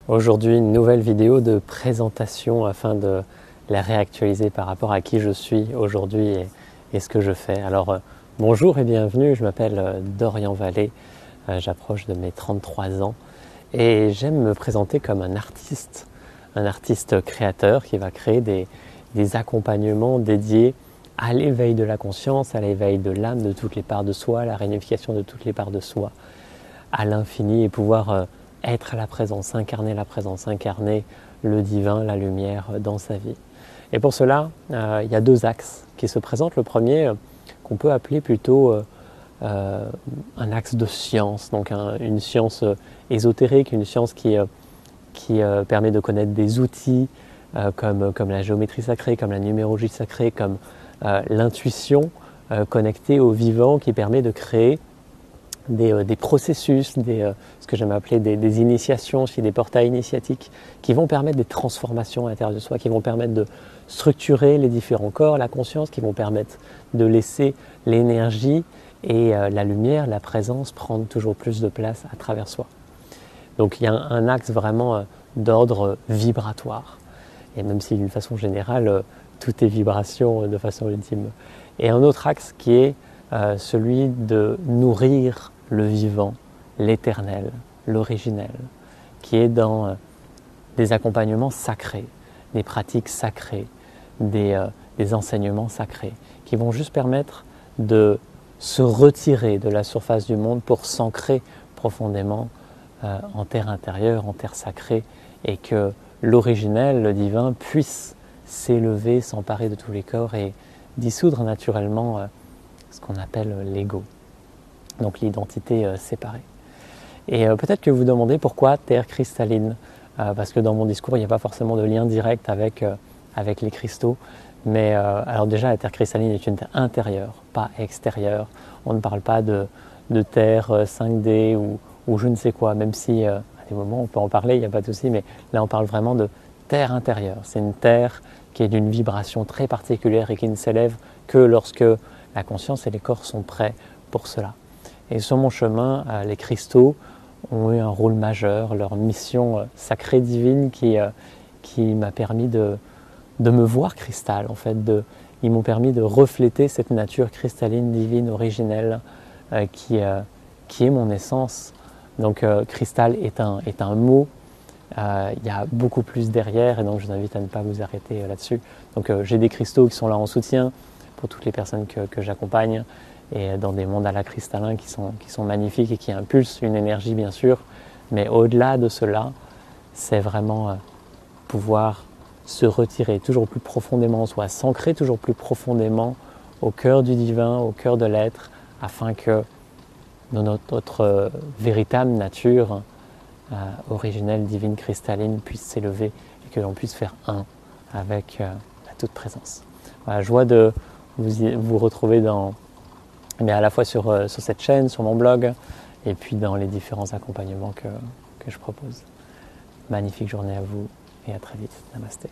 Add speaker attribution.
Speaker 1: Aujourd'hui, une nouvelle vidéo de présentation afin de la réactualiser par rapport à qui je suis aujourd'hui et ce que je fais. Alors, bonjour et bienvenue, je m'appelle Dorian Vallée, j'approche de mes 33 ans et j'aime me présenter comme un artiste créateur qui va créer des accompagnements dédiés à l'éveil de la conscience, à l'éveil de l'âme, de toutes les parts de soi, à la réunification de toutes les parts de soi, à l'infini et pouvoir être la présence, incarner le divin, la lumière dans sa vie. Et pour cela, il y a deux axes qui se présentent. Le premier, qu'on peut appeler plutôt un axe de science, donc une science ésotérique, une science qui permet de connaître des outils comme la géométrie sacrée, comme la numérologie sacrée, comme l'intuition connectée au vivant qui permet de créer des processus, ce que j'aime appeler des initiations, aussi des portails initiatiques qui vont permettre des transformations à l'intérieur de soi, qui vont permettre de structurer les différents corps, la conscience, qui vont permettre de laisser l'énergie et la lumière, la présence prendre toujours plus de place à travers soi. Donc il y a un axe vraiment d'ordre vibratoire. Et même si d'une façon générale, tout est vibration de façon ultime. Et un autre axe qui est celui de nourrir le vivant, l'éternel, l'originel, qui est dans des accompagnements sacrés, des pratiques sacrées, des enseignements sacrés, qui vont juste permettre de se retirer de la surface du monde pour s'ancrer profondément en terre intérieure, en terre sacrée, et que l'originel, le divin, puisse s'élever, s'emparer de tous les corps et dissoudre naturellement ce qu'on appelle l'ego, donc l'identité séparée. Et peut-être que vous vous demandez pourquoi terre cristalline, parce que dans mon discours il n'y a pas forcément de lien direct avec les cristaux, mais alors déjà la terre cristalline est une terre intérieure, pas extérieure. On ne parle pas de terre 5D ou je ne sais quoi, même si à des moments on peut en parler, il n'y a pas de souci, mais là on parle vraiment de terre intérieure. C'est une terre qui est d'une vibration très particulière et qui ne s'élève que lorsque la conscience et les corps sont prêts pour cela. Et sur mon chemin, les cristaux ont eu un rôle majeur, leur mission sacrée divine qui m'a permis de me voir cristal. En fait, ils m'ont permis de refléter cette nature cristalline, divine, originelle qui est mon essence. Donc cristal est un mot. Il y a beaucoup plus derrière et donc je vous invite à ne pas vous arrêter là-dessus. Donc j'ai des cristaux qui sont là en soutien pour toutes les personnes que j'accompagne et dans des mandala cristallins qui sont magnifiques et qui impulsent une énergie bien sûr, mais au-delà de cela, c'est vraiment pouvoir se retirer toujours plus profondément en soi, s'ancrer toujours plus profondément au cœur du divin, au cœur de l'être, afin que dans notre véritable nature originelle, divine, cristalline puisse s'élever et que l'on puisse faire un avec la toute présence. Voilà, joie de vous retrouver à la fois sur cette chaîne, sur mon blog et puis dans les différents accompagnements que je propose. Magnifique journée à vous et à très vite. Namasté.